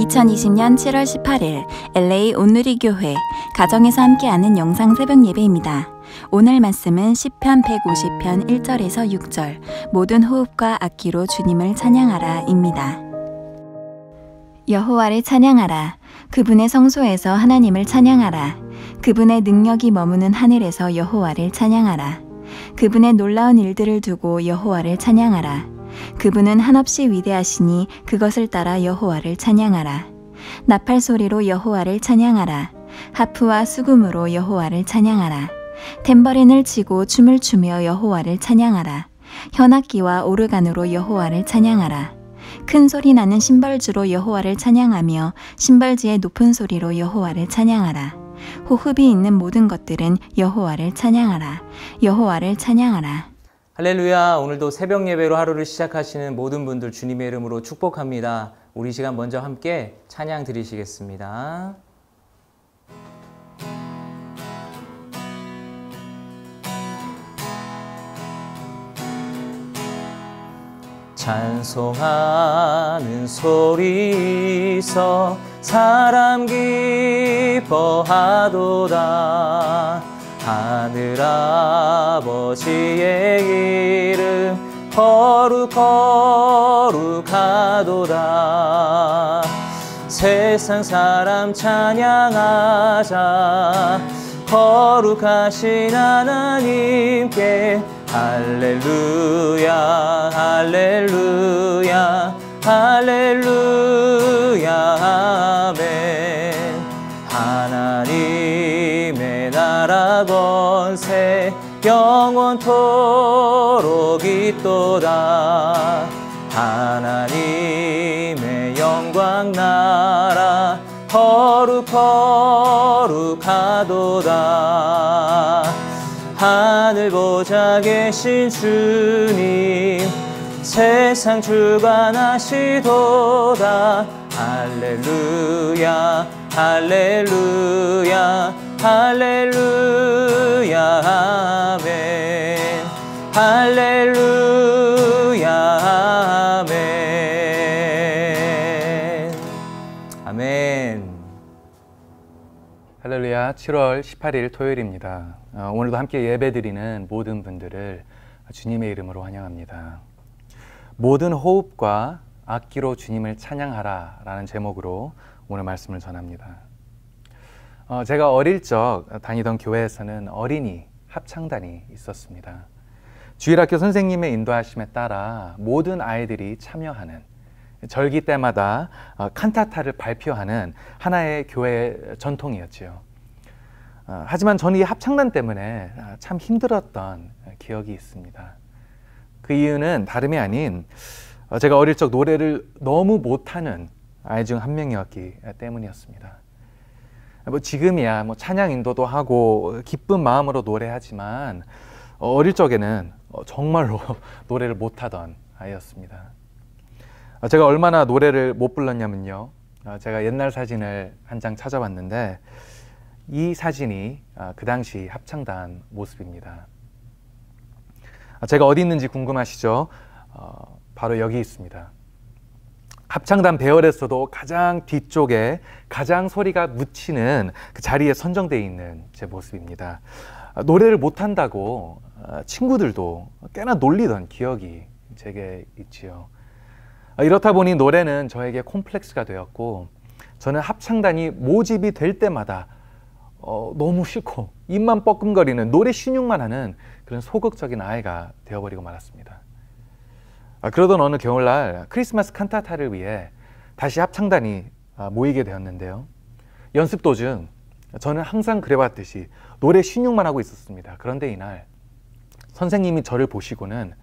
2020년 7월 18일 LA 온누리교회 가정에서 함께하는 영상 새벽 예배입니다. 오늘 말씀은 시편 150편 1절에서 6절 모든 호흡과 악기로 주님을 찬양하라입니다. 여호와를 찬양하라. 그분의 성소에서 하나님을 찬양하라. 그분의 능력이 머무는 하늘에서 여호와를 찬양하라. 그분의 놀라운 일들을 두고 여호와를 찬양하라. 그분은 한없이 위대하시니 그것을 따라 여호와를 찬양하라. 나팔 소리로 여호와를 찬양하라. 하프와 수금으로 여호와를 찬양하라. 탬버린을 치고 춤을 추며 여호와를 찬양하라. 현악기와 오르간으로 여호와를 찬양하라. 큰 소리 나는 심벌주로 여호와를 찬양하며 심벌지의 높은 소리로 여호와를 찬양하라. 호흡이 있는 모든 것들은 여호와를 찬양하라. 여호와를 찬양하라. 할렐루야. 오늘도 새벽 예배로 하루를 시작하시는 모든 분들 주님의 이름으로 축복합니다. 우리 시간 먼저 함께 찬양 드리시겠습니다. 찬송하는 소리서 사람 기뻐하도다. 하늘 아버지의 이름 거룩하도다. 세상 사람 찬양하자. 거룩하신 하나님께 할렐루야 할렐루야 할렐루야 아멘. 하나님의 나라 권세 영원토록 있도다. 하나님의 영광 나라 거룩하도다. 하늘 보좌 계신 주님 세상 주관하시도다. 할렐루야 할렐루야 할렐루야 아멘. 할렐루야 아멘. 아멘. 할렐루야. 7월 18일 토요일입니다. 오늘도 함께 예배드리는 모든 분들을 주님의 이름으로 환영합니다. 모든 호흡과 악기로 주님을 찬양하라 라는 제목으로 오늘 말씀을 전합니다. 제가 어릴 적 다니던 교회에서는 어린이 합창단이 있었습니다. 주일학교 선생님의 인도하심에 따라 모든 아이들이 참여하는 절기 때마다 칸타타를 발표하는 하나의 교회 전통이었지요. 하지만 저는 이 합창단 때문에 참 힘들었던 기억이 있습니다. 그 이유는 다름이 아닌 제가 어릴 적 노래를 너무 못하는 아이 중 한 명이었기 때문이었습니다. 지금이야 찬양 인도도 하고 기쁜 마음으로 노래하지만 어릴 적에는 정말로 노래를 못하던 아이였습니다. 제가 얼마나 노래를 못 불렀냐면요, 제가 옛날 사진을 한 장 찾아봤는데 이 사진이 그 당시 합창단 모습입니다. 제가 어디 있는지 궁금하시죠? 바로 여기 있습니다. 합창단 배열에서도 가장 뒤쪽에 가장 소리가 묻히는 그 자리에 선정되어 있는 제 모습입니다. 노래를 못한다고 친구들도 꽤나 놀리던 기억이 제게 있지요. 이렇다 보니 노래는 저에게 콤플렉스가 되었고 저는 합창단이 모집이 될 때마다 너무 싫고 입만 뻐끔거리는 노래 신용만 하는 그런 소극적인 아이가 되어버리고 말았습니다. 그러던 어느 겨울날 크리스마스 칸타타를 위해 다시 합창단이 모이게 되었는데요. 연습 도중 저는 항상 그래왔듯이 노래 신용만 하고 있었습니다. 그런데 이날 선생님이 저를 보시고는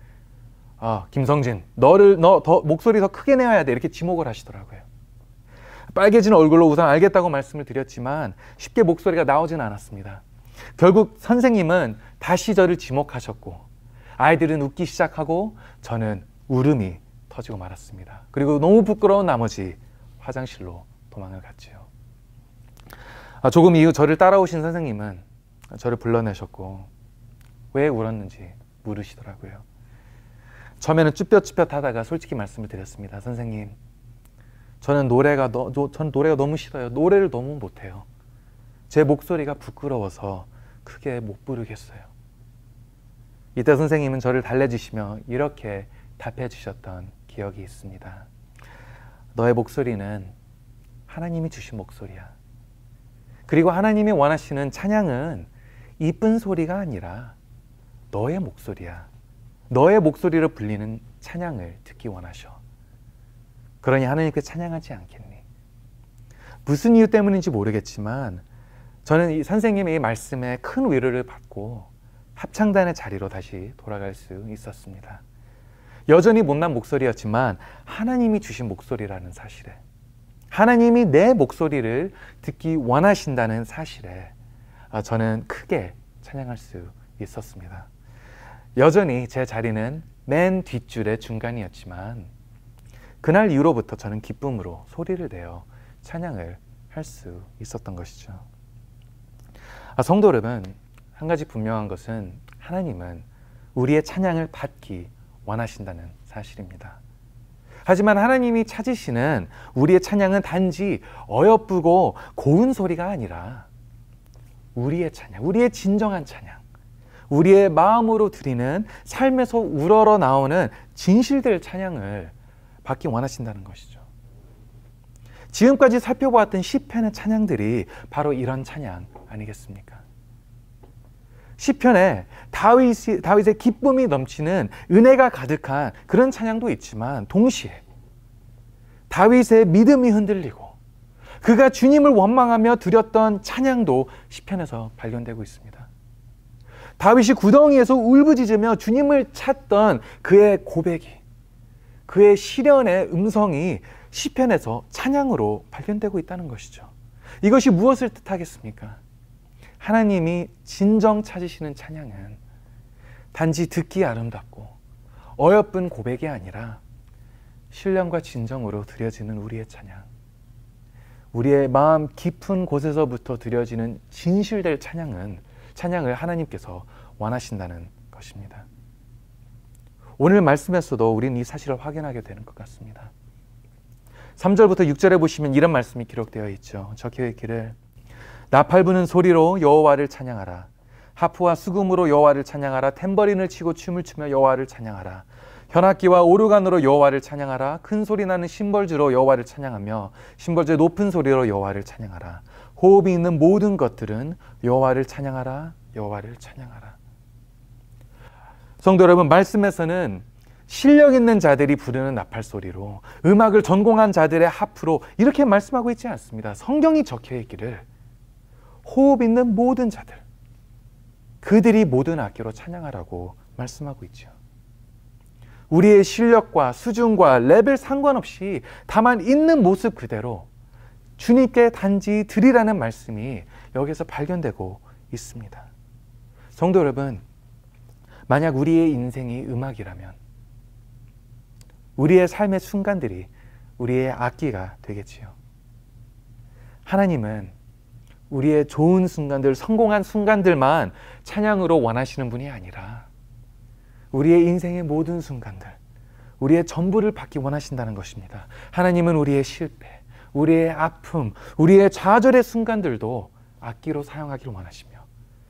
김성진, 너 목소리 더 크게 내야 돼, 이렇게 지목을 하시더라고요. 빨개진 얼굴로 우선 알겠다고 말씀을 드렸지만 쉽게 목소리가 나오진 않았습니다. 결국 선생님은 다시 저를 지목하셨고 아이들은 웃기 시작하고 저는 울음이 터지고 말았습니다. 그리고 너무 부끄러운 나머지 화장실로 도망을 갔지요. 조금 이후 저를 따라오신 선생님은 저를 불러내셨고 왜 울었는지 물으시더라고요. 처음에는 쭈뼛쭈뼛 하다가 솔직히 말씀을 드렸습니다. 선생님, 저는 노래가 너무 싫어요. 노래를 너무 못해요. 제 목소리가 부끄러워서 크게 못 부르겠어요. 이때 선생님은 저를 달래주시며 이렇게 답해 주셨던 기억이 있습니다. 너의 목소리는 하나님이 주신 목소리야. 그리고 하나님이 원하시는 찬양은 이쁜 소리가 아니라 너의 목소리야. 너의 목소리로 불리는 찬양을 듣기 원하셔. 그러니 하나님께 찬양하지 않겠니? 무슨 이유 때문인지 모르겠지만 저는 이 선생님의 이 말씀에 큰 위로를 받고 합창단의 자리로 다시 돌아갈 수 있었습니다. 여전히 못난 목소리였지만 하나님이 주신 목소리라는 사실에, 하나님이 내 목소리를 듣기 원하신다는 사실에 저는 크게 찬양할 수 있었습니다. 여전히 제 자리는 맨 뒷줄의 중간이었지만 그날 이후로부터 저는 기쁨으로 소리를 내어 찬양을 할 수 있었던 것이죠. 성도 여러분, 한 가지 분명한 것은 하나님은 우리의 찬양을 받기 원하신다는 사실입니다. 하지만 하나님이 찾으시는 우리의 찬양은 단지 어여쁘고 고운 소리가 아니라 우리의 찬양, 우리의 진정한 찬양, 우리의 마음으로 드리는 삶에서 우러러 나오는 진실될 찬양을 받기 원하신다는 것이죠. 지금까지 살펴보았던 시편의 찬양들이 바로 이런 찬양 아니겠습니까? 시편에 다윗의 기쁨이 넘치는 은혜가 가득한 그런 찬양도 있지만 동시에 다윗의 믿음이 흔들리고 그가 주님을 원망하며 드렸던 찬양도 시편에서 발견되고 있습니다. 다윗이 구덩이에서 울부짖으며 주님을 찾던 그의 고백이, 그의 시련의 음성이 시편에서 찬양으로 발견되고 있다는 것이죠. 이것이 무엇을 뜻하겠습니까? 하나님이 진정 찾으시는 찬양은 단지 듣기 아름답고 어여쁜 고백이 아니라 신령과 진정으로 드려지는 우리의 찬양, 우리의 마음 깊은 곳에서부터 드려지는 진실될 찬양을 하나님께서 원하신다는 것입니다. 오늘 말씀에서도 우리는 이 사실을 확인하게 되는 것 같습니다. 3절부터 6절에 보시면 이런 말씀이 기록되어 있죠. 적혀 있기를 나팔 부는 소리로 여호와를 찬양하라. 하프와 수금으로 여호와를 찬양하라. 탬버린을 치고 춤을 추며 여호와를 찬양하라. 현악기와 오르간으로 여호와를 찬양하라. 큰 소리 나는 심벌주로 여호와를 찬양하며 심벌주의 높은 소리로 여호와를 찬양하라. 호흡이 있는 모든 것들은 여호와를 찬양하라. 여호와를 찬양하라. 성도 여러분, 말씀에서는 실력 있는 자들이 부르는 나팔 소리로, 음악을 전공한 자들의 하프로 이렇게 말씀하고 있지 않습니다. 성경이 적혀 있기를 호흡 있는 모든 자들, 그들이 모든 악기로 찬양하라고 말씀하고 있죠. 우리의 실력과 수준과 레벨 상관없이 다만 있는 모습 그대로 주님께 단지 드리라는 말씀이 여기서 발견되고 있습니다. 성도 여러분, 만약 우리의 인생이 음악이라면 우리의 삶의 순간들이 우리의 악기가 되겠지요. 하나님은 우리의 좋은 순간들, 성공한 순간들만 찬양으로 원하시는 분이 아니라 우리의 인생의 모든 순간들, 우리의 전부를 받기 원하신다는 것입니다. 하나님은 우리의 실패, 우리의 아픔, 우리의 좌절의 순간들도 악기로 사용하기를 원하시며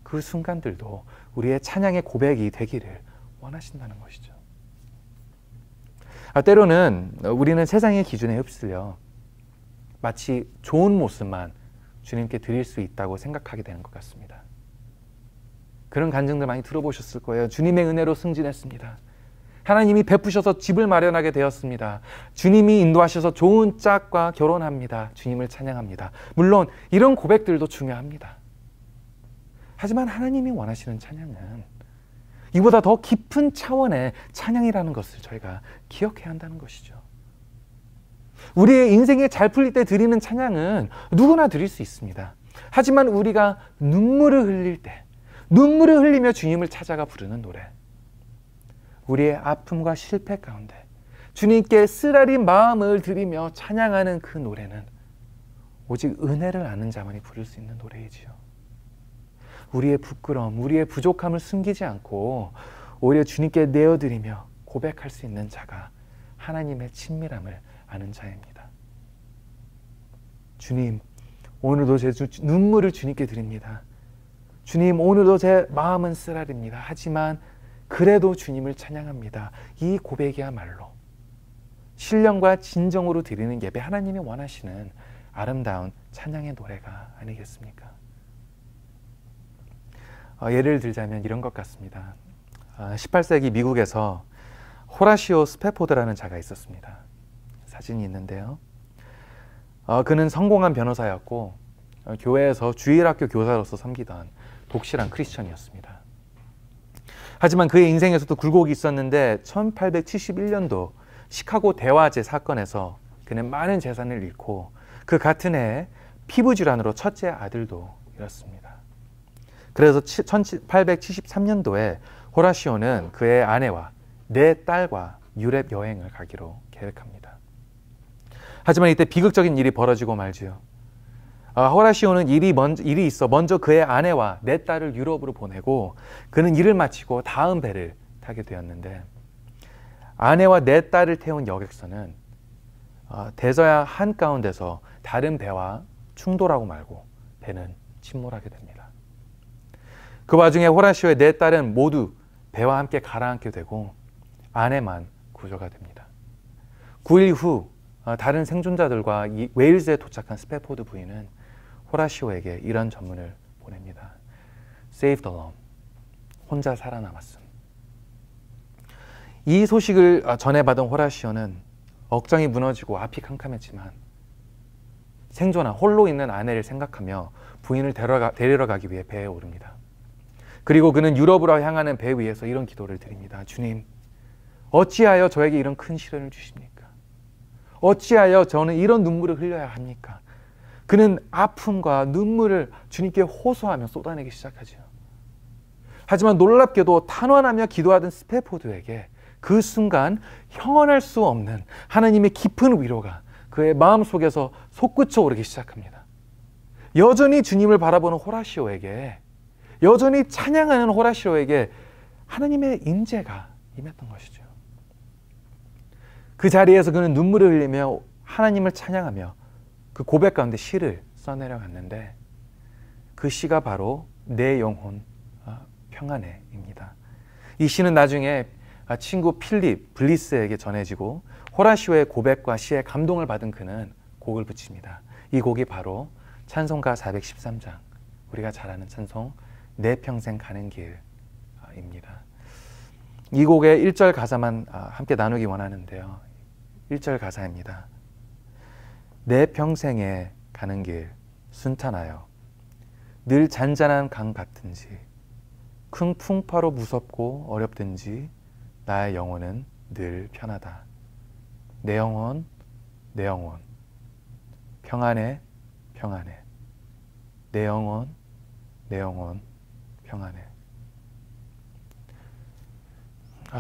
그 순간들도 우리의 찬양의 고백이 되기를 원하신다는 것이죠. 때로는 우리는 세상의 기준에 휩쓸려 마치 좋은 모습만 주님께 드릴 수 있다고 생각하게 되는 것 같습니다. 그런 간증들 많이 들어보셨을 거예요. 주님의 은혜로 승진했습니다. 하나님이 베푸셔서 집을 마련하게 되었습니다. 주님이 인도하셔서 좋은 짝과 결혼합니다. 주님을 찬양합니다. 물론 이런 고백들도 중요합니다. 하지만 하나님이 원하시는 찬양은 이보다 더 깊은 차원의 찬양이라는 것을 저희가 기억해야 한다는 것이죠. 우리의 인생에 잘 풀릴 때 드리는 찬양은 누구나 드릴 수 있습니다. 하지만 우리가 눈물을 흘릴 때, 눈물을 흘리며 주님을 찾아가 부르는 노래, 우리의 아픔과 실패 가운데 주님께 쓰라린 마음을 드리며 찬양하는 그 노래는 오직 은혜를 아는 자만이 부를 수 있는 노래이지요. 우리의 부끄러움, 우리의 부족함을 숨기지 않고 오히려 주님께 내어드리며 고백할 수 있는 자가 하나님의 친밀함을 아는 자입니다. 주님, 오늘도 제 눈물을 주님께 드립니다. 주님, 오늘도 제 마음은 쓰라립니다. 하지만 그래도 주님을 찬양합니다. 이 고백이야말로 신령과 진정으로 드리는 예배, 하나님이 원하시는 아름다운 찬양의 노래가 아니겠습니까? 예를 들자면 이런 것 같습니다. 18세기 미국에서 호라시오 스패포드라는 자가 있었습니다. 사진이 있는데요. 그는 성공한 변호사였고 교회에서 주일학교 교사로서 섬기던 독실한 크리스천이었습니다. 하지만 그의 인생에서도 굴곡이 있었는데 1871년도 시카고 대화제 사건에서 그는 많은 재산을 잃고 그 같은 해에 피부질환으로 첫째 아들도 잃었습니다. 그래서 1873년도에 호라시오는 그의 아내와 4딸과 유럽 여행을 가기로 계획합니다. 하지만 이때 비극적인 일이 벌어지고 말지요. 호라시오는 일이 있어 먼저 그의 아내와 4딸을 유럽으로 보내고 그는 일을 마치고 다음 배를 타게 되었는데 아내와 4딸을 태운 여객선은 대서양 한가운데서 다른 배와 충돌하고 말고 배는 침몰하게 됩니다. 그 와중에 호라시오의 4딸은 모두 배와 함께 가라앉게 되고 아내만 구조가 됩니다. 9일 후 다른 생존자들과 웨일즈에 도착한 스패포드 부인은 호라시오에게 이런 전문을 보냅니다. Saved alone. 혼자 살아남았음. 이 소식을 전해받은 호라시오는 억장이 무너지고 앞이 캄캄했지만 생존한 홀로 있는 아내를 생각하며 부인을 데리러 가기 위해 배에 오릅니다. 그리고 그는 유럽으로 향하는 배 위에서 이런 기도를 드립니다. 주님, 어찌하여 저에게 이런 큰 시련을 주십니까? 어찌하여 저는 이런 눈물을 흘려야 합니까? 그는 아픔과 눈물을 주님께 호소하며 쏟아내기 시작하죠. 하지만 놀랍게도 탄원하며 기도하던 스패포드에게 그 순간 형언할 수 없는 하나님의 깊은 위로가 그의 마음속에서 솟구쳐 오르기 시작합니다. 여전히 주님을 바라보는 호라시오에게, 여전히 찬양하는 호라시오에게 하나님의 임재가 임했던 것이죠. 그 자리에서 그는 눈물을 흘리며 하나님을 찬양하며 그 고백 가운데 시를 써내려갔는데 그 시가 바로 내 영혼 평안해입니다. 이 시는 나중에 친구 필립 블리스에게 전해지고 호라시오의 고백과 시에 감동을 받은 그는 곡을 붙입니다. 이 곡이 바로 찬송가 413장, 우리가 잘 아는 찬송 내 평생 가는 길입니다. 이 곡의 1절 가사만 함께 나누기 원하는데요. 1절 가사입니다. 내 평생에 가는 길 순탄하여 늘 잔잔한 강 같은지 큰 풍파로 무섭고 어렵든지 나의 영혼은 늘 편하다. 내 영혼, 내 영혼 평안해, 평안해. 내 영혼, 내 영혼 평안해.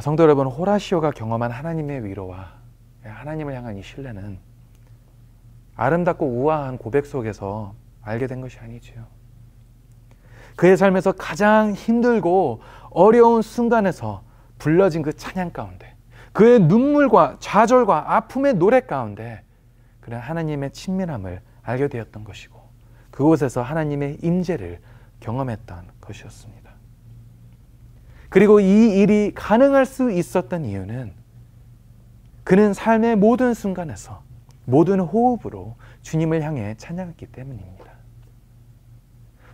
성도 여러분, 호라시오가 경험한 하나님의 위로와 하나님을 향한 이 신뢰는 아름답고 우아한 고백 속에서 알게 된 것이 아니지요. 그의 삶에서 가장 힘들고 어려운 순간에서 불러진 그 찬양 가운데, 그의 눈물과 좌절과 아픔의 노래 가운데 그는 하나님의 친밀함을 알게 되었던 것이고 그곳에서 하나님의 임재를 경험했던 것이었습니다. 그리고 이 일이 가능할 수 있었던 이유는 그는 삶의 모든 순간에서 모든 호흡으로 주님을 향해 찬양했기 때문입니다.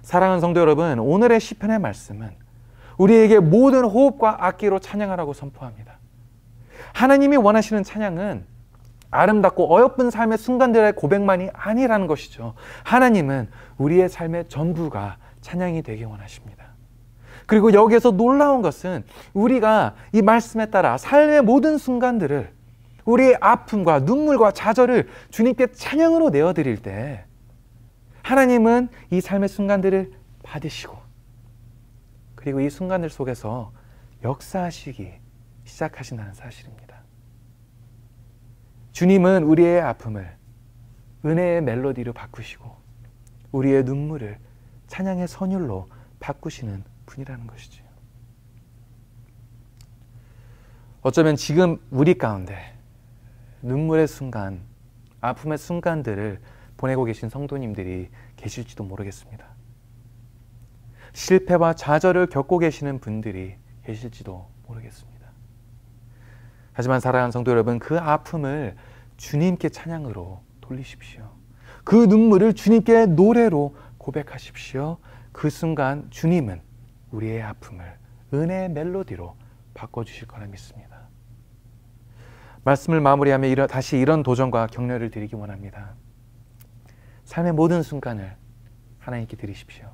사랑하는 성도 여러분, 오늘의 시편의 말씀은 우리에게 모든 호흡과 악기로 찬양하라고 선포합니다. 하나님이 원하시는 찬양은 아름답고 어여쁜 삶의 순간들의 고백만이 아니라는 것이죠. 하나님은 우리의 삶의 전부가 찬양이 되기 원하십니다. 그리고 여기에서 놀라운 것은 우리가 이 말씀에 따라 삶의 모든 순간들을, 우리의 아픔과 눈물과 좌절을 주님께 찬양으로 내어드릴 때 하나님은 이 삶의 순간들을 받으시고 그리고 이 순간들 속에서 역사하시기 시작하신다는 사실입니다. 주님은 우리의 아픔을 은혜의 멜로디로 바꾸시고 우리의 눈물을 찬양의 선율로 바꾸시는 분이라는 것이죠. 어쩌면 지금 우리 가운데 눈물의 순간, 아픔의 순간들을 보내고 계신 성도님들이 계실지도 모르겠습니다. 실패와 좌절을 겪고 계시는 분들이 계실지도 모르겠습니다. 하지만 사랑하는 성도 여러분, 그 아픔을 주님께 찬양으로 돌리십시오. 그 눈물을 주님께 노래로 고백하십시오. 그 순간 주님은 우리의 아픔을 은혜의 멜로디로 바꿔주실 거라 믿습니다. 말씀을 마무리하며 다시 이런 도전과 격려를 드리기 원합니다. 삶의 모든 순간을 하나님께 드리십시오.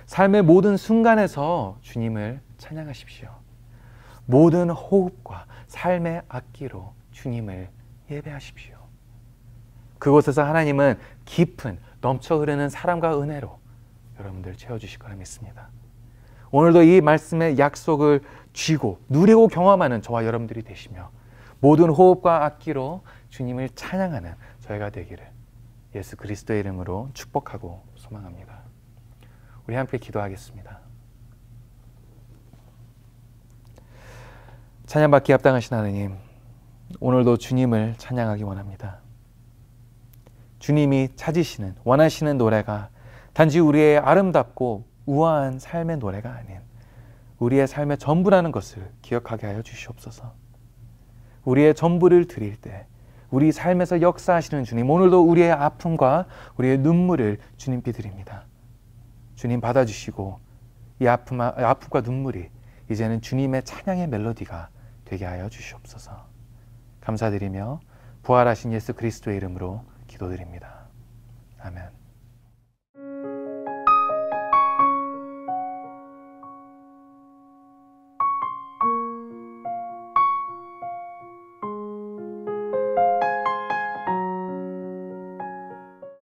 삶의 모든 순간에서 주님을 찬양하십시오. 모든 호흡과 삶의 악기로 주님을 예배하십시오. 그곳에서 하나님은 깊은 넘쳐 흐르는 사랑과 은혜로 여러분들 채워주실 거라 믿습니다. 오늘도 이 말씀의 약속을 쥐고 누리고 경험하는 저와 여러분들이 되시며 모든 호흡과 악기로 주님을 찬양하는 저희가 되기를 예수 그리스도의 이름으로 축복하고 소망합니다. 우리 함께 기도하겠습니다. 찬양받기 합당하신 하나님, 오늘도 주님을 찬양하기 원합니다. 주님이 찾으시는, 원하시는 노래가 단지 우리의 아름답고 우아한 삶의 노래가 아닌 우리의 삶의 전부라는 것을 기억하게 하여 주시옵소서. 우리의 전부를 드릴 때 우리 삶에서 역사하시는 주님, 오늘도 우리의 아픔과 우리의 눈물을 주님께 드립니다. 주님 받아주시고 이 아픔과 눈물이 이제는 주님의 찬양의 멜로디가 되게 하여 주시옵소서. 감사드리며 부활하신 예수 그리스도의 이름으로 기도드립니다. 아멘.